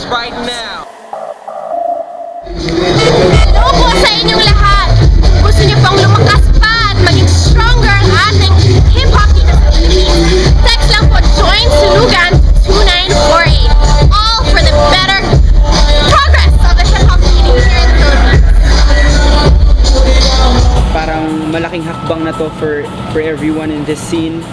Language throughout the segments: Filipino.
this right now. Hello po sa inyong lahat! Gusto niyo pang lumakas pa at maging stronger ang ating hip-hop dito sa Philippines? Text lang po, join Sulugan 2948. All for the better progress of the hip-hop community here in the Philippines. Parang malaking hakbang na to for everyone in this scene.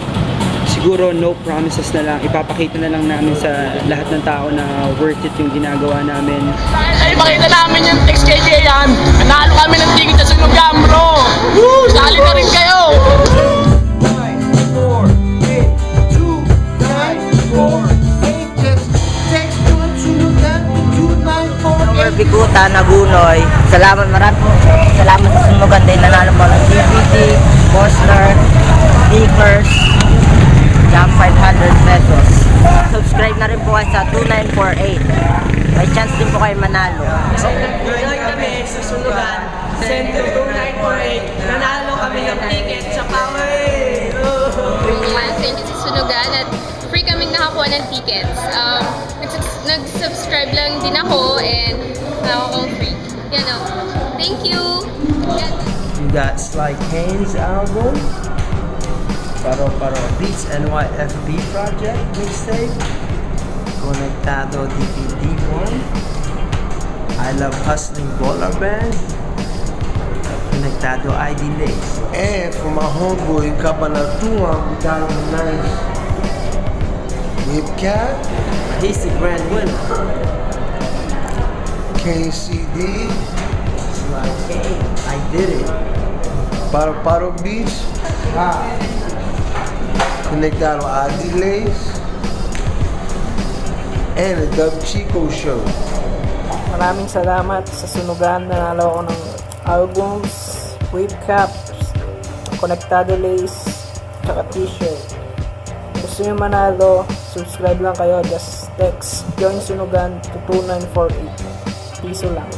Siguro no promises na lang, ipapakita na lang namin sa lahat ng tao na worth it yung ginagawa namin. Ay, makita namin yung text kay Jayan. Nanalo kami ng ticket sa Sulugan, bro. Woo! Sali na rin kayo. Bikuta, Nagunoy. Salamat marami po. Salamat sa Sulugan din. Nanalo po ng DVD, poster, stickers, jam 500 pesos. Subscribe na rin po kayo sa 2948. May chance din po kayo manalo. Join kami sa Sulugan, send to 2948. Nanalo kami ng ticket sa Power. Thank you sa Sunugan at free kaming nakakuha ng tickets. Nag-subscribe lang din ako and nakakuha free. Yan o. Thank you! Yan. You got Sly Kane's album, Paro Beats NYFB Project mixtape, Conectado DVD1, I Love Hustling Baller Band, Conectado ID Lace. And for my homeboy Cabanatuan, we got him a nice whip cap. He's the grand winner. Kane CD, Sly Kane, I did it. Paro Beats, Conectado ID Lace, and the Dub Chico Show. Maraming salamat sa Sunugan. Nanalo ako ng albums, wave caps, Conectado lace, tsaka t-shirt. Gusto nyo manalo, subscribe lang kayo. Just text join Sunugan to 2948. Piso lang.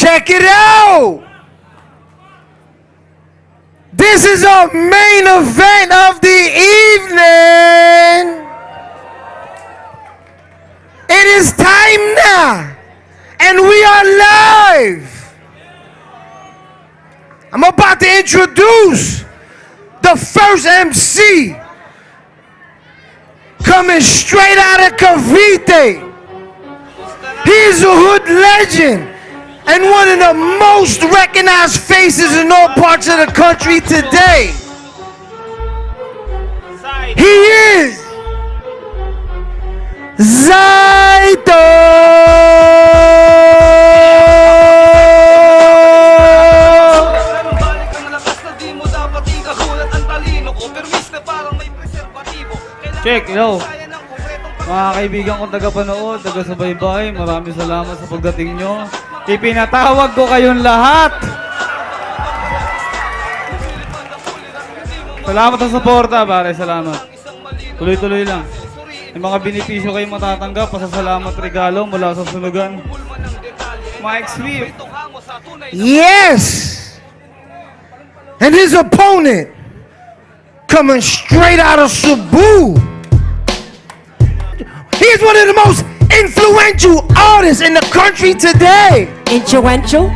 Check it out! This is our main event of the evening! It is time now! And we are live! I'm about to introduce the first MC coming straight out of Cavite. He's a hood legend and one of the most recognized faces in all parts of the country today. He is Zaito! Check, hello. Mga kaibigan kong taga-panood, taga-subaybay, maraming salamat sa pagdating nyo. Ipinatawag ko kayong lahat. Salamat sa suporta, pare. Salamat. Tuloy-tuloy lang. May mga benepisyo kayong matatanggap. Pasasalamat regalo mula sa Sunugan. Mike Swift. Yes! And his opponent coming straight out of Cebu. He's one of the most influential artists in the country today. Influential?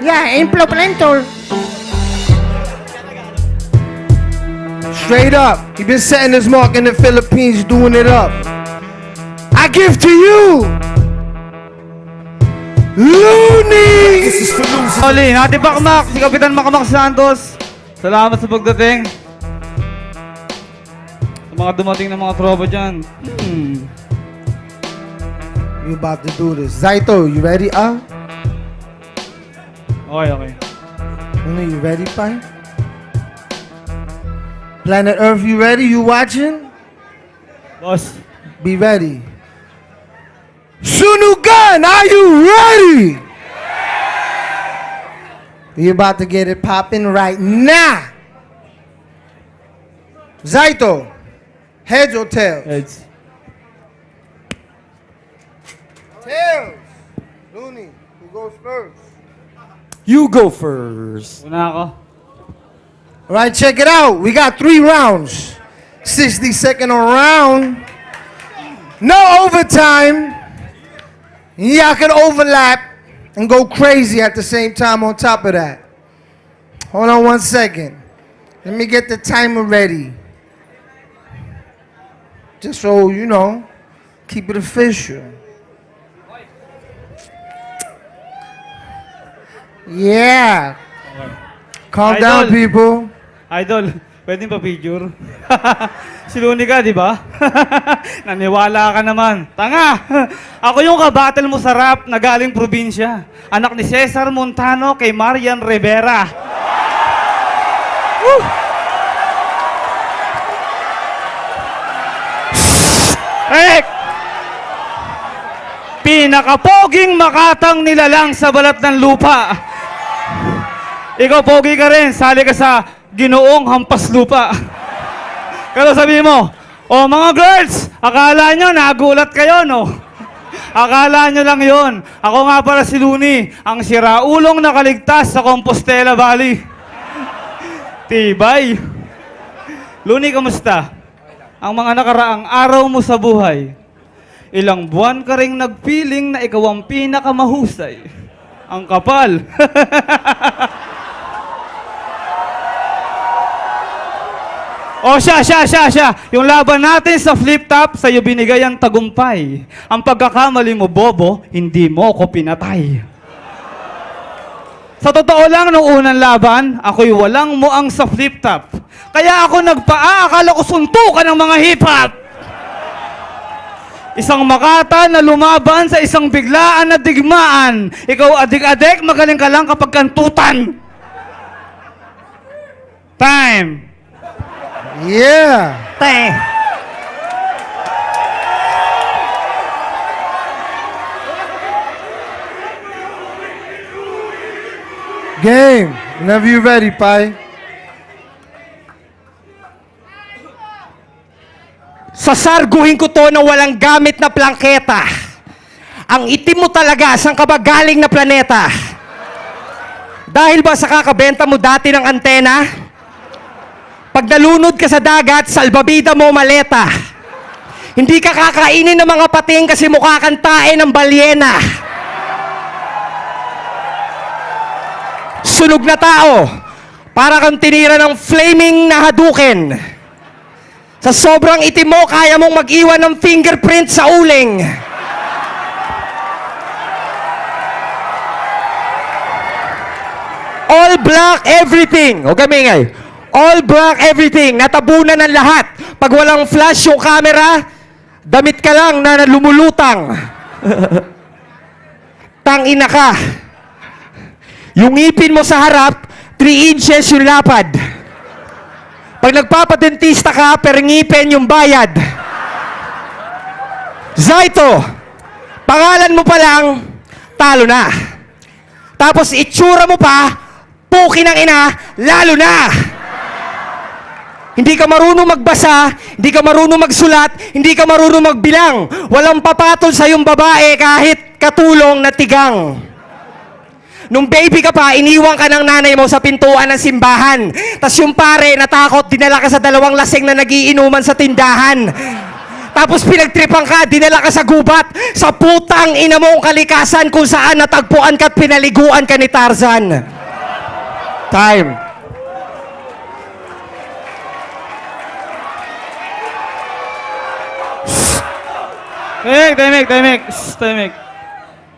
Yeah, influential. Straight up. He's been setting his mark in the Philippines, doing it up. I give to you, Looney! Oli, Nati Bakmak, si Kapitan Makmak Santos. Salamat sa pagdating. Sa mga dumating na mga tropa dyan. You about to do this. Zaito, you ready, Okay. You ready, fine? Planet Earth, you ready? You watching? Boss. Be ready. Sunugan, are you ready? We about to get it popping right now. Zaito, heads or tails? Heads. Tails. Looney, who goes first? You go first. Una ako. All right, check it out. We got 3 rounds. 60-second a round. No overtime. Y'all can overlap and go crazy at the same time on top of that. Hold on 1 second. Let me get the timer ready. Just so, you know, keep it official. Yeah. Calm down, Idol. people. Idol, pwedeng pa picture? Si Looney ka, di ba? Naniwala ka naman. Tanga! Ako yung kabattle mo sa rap na galing probinsya. Anak ni Cesar Montano kay Marian Rivera. Woo! Ek! Pinakapoging makatang nilalang sa balat ng lupa. Ikaw, pogi ka rin. Sali ka sa Ginoong Hampas Lupa. Kaya sabihin mo, oh mga girls, akala nyo nagulat kayo, no? Akala nyo lang yon. Ako nga para si Looney, ang siraulong nakaligtas sa Compostela Valley. Tibay. Looney, kamusta? Ang mga nakaraang araw mo sa buhay. Ilang buwan ka ring nagpiling na ikaw ang pinakamahusay. Ang kapal. O siya. Yung laban natin sa flip top, sa'yo binigay ang tagumpay. Ang pagkakamali mo, bobo, hindi mo ako pinatay. Sa totoo lang, nung unang laban, ako'y walang muang sa flip top. Kaya ako akala ko suntukan ng mga hip-hop. Isang makata na lumaban sa isang biglaan na digmaan. Ikaw adik-adik, magaling ka lang kapag kantutan. Time. Yeah. Time. Game. Whenever you're ready, Pai. Sasarguhin ko to na walang gamit na plangketa. Ang itim mo talaga, saan ka ba galing na planeta? Dahil ba sa kakabenta mo dati ng antena? Pag nalunod ka sa dagat, salbabida mo maleta. Hindi ka kakainin ng mga pating kasi mukha kang tae ng balyena. Sunog na tao, para kang tinira ng flaming na Hadouken. Sa sobrang itim mo, kaya mong mag-iwan ng fingerprint sa uling. All black everything. Huwag kami ingay. All black everything. Natabunan ng lahat. Pag walang flash yung camera, damit ka lang na lumulutang. Tangina ka. Yung ngipin mo sa harap, 3 inches yung lapad. Pag nagpapadentista ka, per ngipin yung bayad. Zaito, pangalan mo pa lang, talo na. Tapos itsura mo pa, puki ng ina, lalo na. Hindi ka marunong magbasa, hindi ka marunong magsulat, hindi ka marunong magbilang. Walang papatol sa iyong babae kahit katulong na tigang. Nung baby ka pa, iniwan ka ng nanay mo sa pintuan ng simbahan. Tapos yung pare, natakot, dinala ka sa 2 lasing na nagiinuman sa tindahan. Tapos pinagtripan ka, dinala ka sa gubat, sa putang ina mong kalikasan kung saan natagpuan ka at pinaliguan ka ni Tarzan. Time. Tahimik.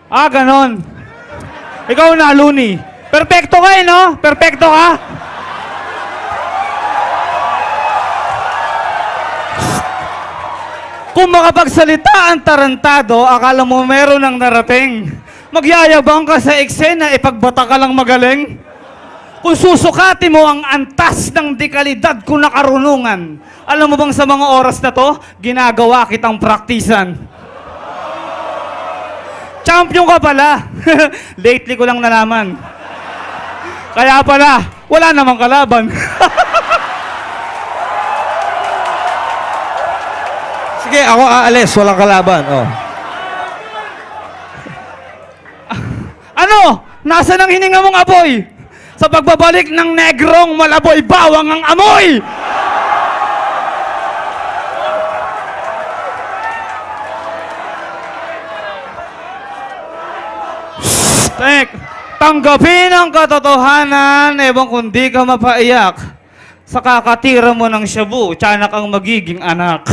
Ah, ganon. Ikaw na, Looney. Perfecto ka eh, no? Perfecto ka? Kung makapagsalita ang tarantado, akala mo meron ng narating. Magyayabang ka sa eksena, ipagbata ka lang magaling. Kung susukati mo ang antas ng dekalidad ko na karunungan, alam mo bang sa mga oras na to, ginagawa kitang praktisan. Champion ka pala. Lately ko lang nalaman. Kaya pala, wala namang kalaban. Sige, ako aalis. Walang kalaban. Oh. Ano? Nasaan ang hininga mong apoy? Sa pagbabalik ng negrong malaboy bawang ang amoy! Tanggapin ang katotohanan, ewan kung di ka mapaiyak. Sa kakatira mo ng shabu, tiyanak ang magiging anak.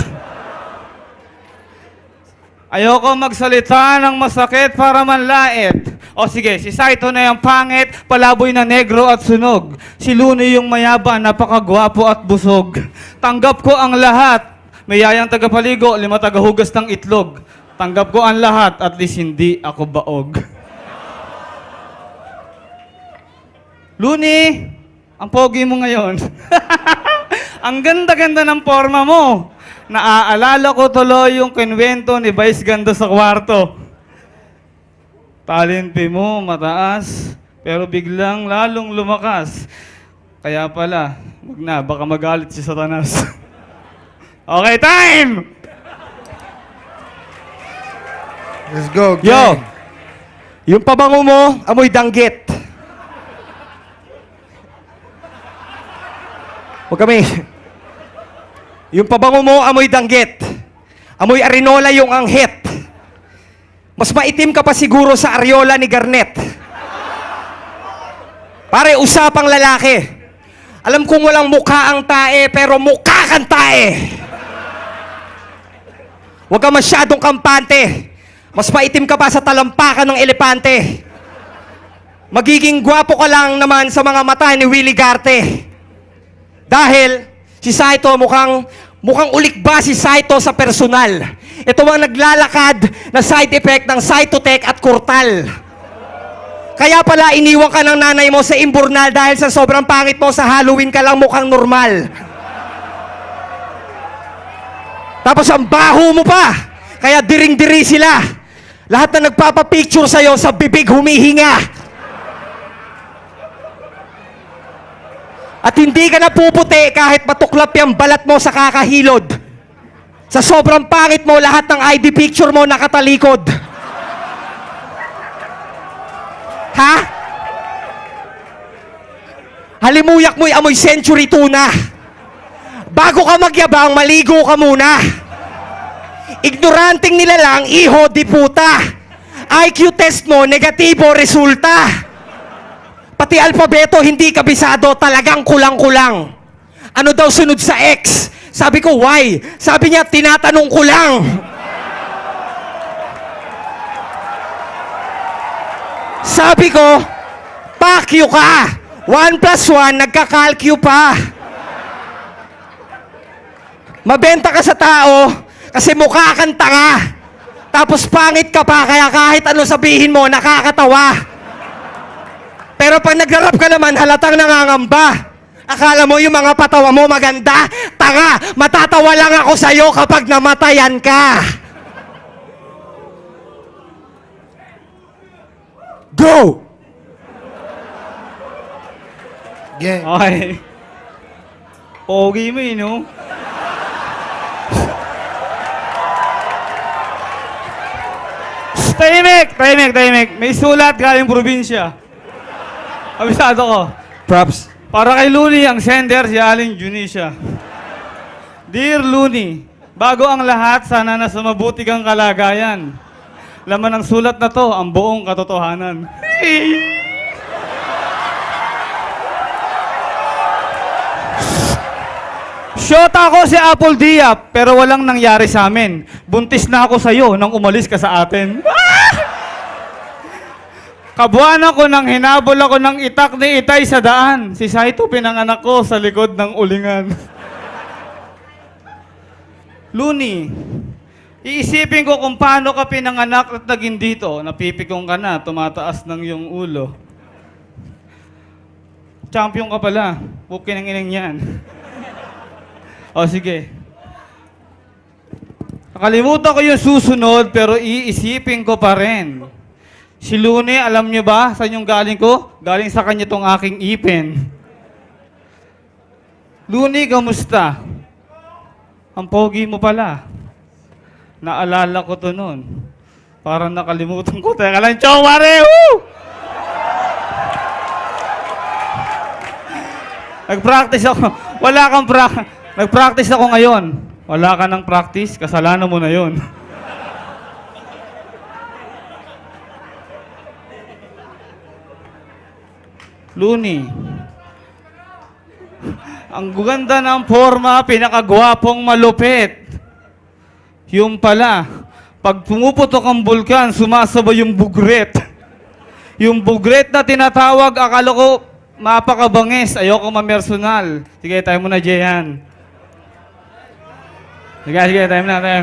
Ayoko magsalita ng masakit para manlait. O sige, si Saito na yung pangit, palaboy na negro at sunog. Si Luni yung mayaba, napakagwapo at busog. Tanggap ko ang lahat. Mayayang tagapaligo, 5 tagahugas ng itlog. Tanggap ko ang lahat, at least hindi ako baog. Luni, ang pogi mo ngayon. Ang ganda-ganda ng forma mo. Naaalala ko tuloy yung kinwento ni Vice Ganda sa kwarto. Talente mo mataas, pero biglang lalong lumakas. Kaya pala, wag na, baka magalit si Satanas. Okay, time! Let's go, gang. Yo! Yung pabango mo, amoy danggit. Huwag kami. Yung pabango mo, amoy danggit. Amoy arinola yung anghit. Mas maitim ka pa siguro sa areola ni Garnet. Pare, usapang lalaki. Alam kong walang mukha ang tae, pero mukha kang tae. Huwag ka masyadong kampante. Mas maitim ka pa sa talampakan ng elepante. Magiging gwapo ka lang naman sa mga mata ni Willie Garte. Dahil si Saito mukhang ulik ba si Saito sa personal. Ito ang naglalakad na side effect ng Saitotech at Kurtal. Kaya pala iniwan ka ng nanay mo sa imburnal dahil sa sobrang pangit mo sa Halloween ka lang mukhang normal. Tapos ang baho mo pa. Kaya diring-diri sila. Lahat na nagpapapicture sa'yo sa bibig humihinga. At hindi ka napuputi kahit matuklap yung balat mo sa kakahilod. Sa sobrang pangit mo, lahat ng ID picture mo nakatalikod. Ha? Halimuyak mo'y amoy century tuna. Bago ka magyabang, maligo ka muna. Ignoranting nila lang, iho di puta. IQ test mo, negatibo resulta. Pati alpabeto, hindi kabisado, talagang kulang-kulang. Ano daw sunod sa X? Sabi ko, why? Sabi niya, tinatanong ko lang. Sabi ko, pakyo ka. 1 plus 1, nagkakalkyo pa. Mabenta ka sa tao, kasi mukha kang tanga. Tapos pangit ka pa, kaya kahit ano sabihin mo, nakakatawa. Pero pag naglarap ka naman, halatang nangangamba. Akala mo yung mga patawa mo maganda? Tanga! Matatawa lang ako sa'yo kapag namatayan ka! Go! Gang. Okay. Pogi mo eh, no? Tahimik. May sulat galing probinsya. Abisado ko. Props. Para kay Luni, ang sender si Aling Junisha. Dear Luni, bago ang lahat, sana nasa mabuti kang kalagayan. Laman ng sulat na to, ang buong katotohanan. Shota ako si Apple Diap, pero walang nangyari sa amin. Buntis na ako sa'yo nang umalis ka sa atin. Kabuan ako nang hinabol ako ng itak ni Itay sa daan. Si Saito pinanganak ko sa likod ng ulingan. Luni, iisipin ko kung paano ka pinanganak at naging dito. Napipikong ka na, tumataas ng iyong ulo. Champion ka pala. Okay ng inang yan. O sige. Nakalimutan ko yung susunod pero iisipin ko pa rin. Si Lune, alam niyo ba saan yung galing ko? Galing sa kanya tong aking ipin. Lune, kamusta? Ang pogi mo pala. Naalala ko to noon. Parang nakalimutan ko. Teka lang, chow, pare! Woo! Nag-practice ako. Wala kang Nag-practice ako ngayon. Wala ka ng practice, kasalanan mo na yon. Luni. Ang ganda ng forma, pinakagwapong malupit. Yung pala, pag pumuputok ang bulkan, sumasabay yung bugret. Yung bugret na tinatawag, akala ko mapakabangis, ayoko mamersonal. Sige, tayo muna, Jehan. Sige, tayo muna, tayo.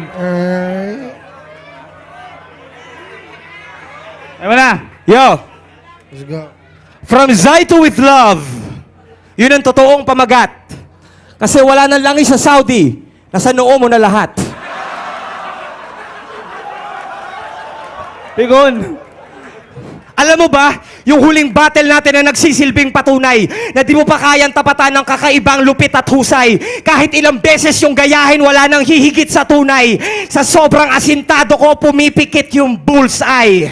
Tayo muna. Yo! Let's go. From Zaito with love. Yun ang totoong pamagat. Kasi wala nang langis sa Saudi. Nasa noo mo na lahat. Pigon. Alam mo ba, yung huling battle natin na nagsisilbing patunay na di mo pa kayang tapatan ng kakaibang lupit at husay. Kahit ilang beses yung gayahin, wala nang hihigit sa tunay. Sa sobrang asintado ko, pumipikit yung bullseye.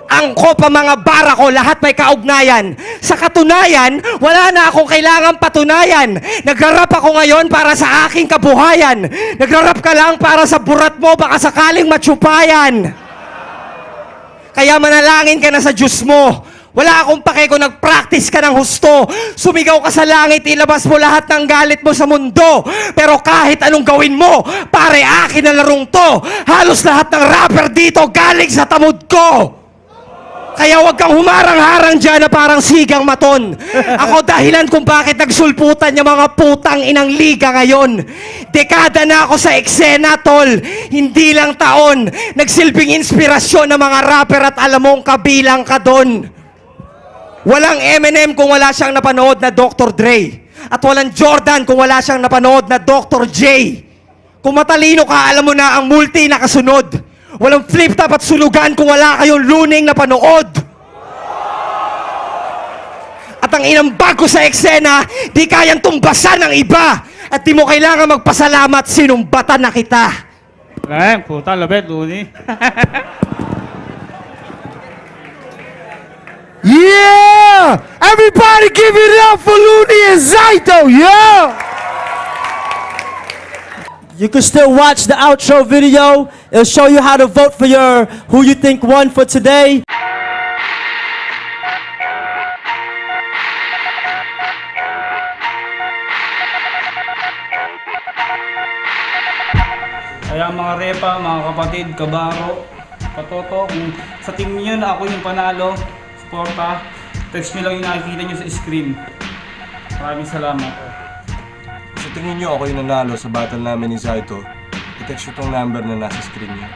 Ang kopa mga bara ko, lahat may kaugnayan. Sa katunayan, wala na akong kailangang patunayan. Nagrarap ako ngayon para sa aking kabuhayan. Nagrarap ka lang para sa burat mo, baka sakaling matsupayan. Kaya manalangin ka na sa Diyos mo. Wala akong pake kung nag-practice ka ng husto. Sumigaw ka sa langit, ilabas mo lahat ng galit mo sa mundo. Pero kahit anong gawin mo, pare, akin na larong to. Halos lahat ng rapper dito galing sa tamod ko. Kaya wag kang humarang-harang dyan na parang sigang maton. Ako dahilan kung bakit nagsulputan yung mga putang inang liga ngayon. Dekada na ako sa eksena, tol. Hindi lang taon. Nagsilbing inspirasyon ng mga rapper at alam mong kabilang ka doon. Walang Eminem kung wala siyang napanood na Dr. Dre. At walang Jordan kung wala siyang napanood na Dr. J. Kung matalino ka, alam mo na ang multi na kasunod. Walang flip-top at sulugan kung wala kayong luning na panood. At ang inambag ko sa eksena, di kayang tumbasan ng iba. At di mo kailangan magpasalamat sinumbatan na kita. Puta, labet, Luni. Yeah! Everybody give it up for Looney and Zaito, yeah! You can still watch the outro video. It'll show you how to vote for who you think won for today. Kaya mga repa, mga kapatid, kabaro, patoto, kung sa team niyo na ako yung panalo, suporta, text nyo lang yung nakikita nyo sa screen. Maraming salamat. Sa tingin nyo ako yung nanalo sa battle namin ni Zaito, i-text nyo tong number na nasa screen nyo.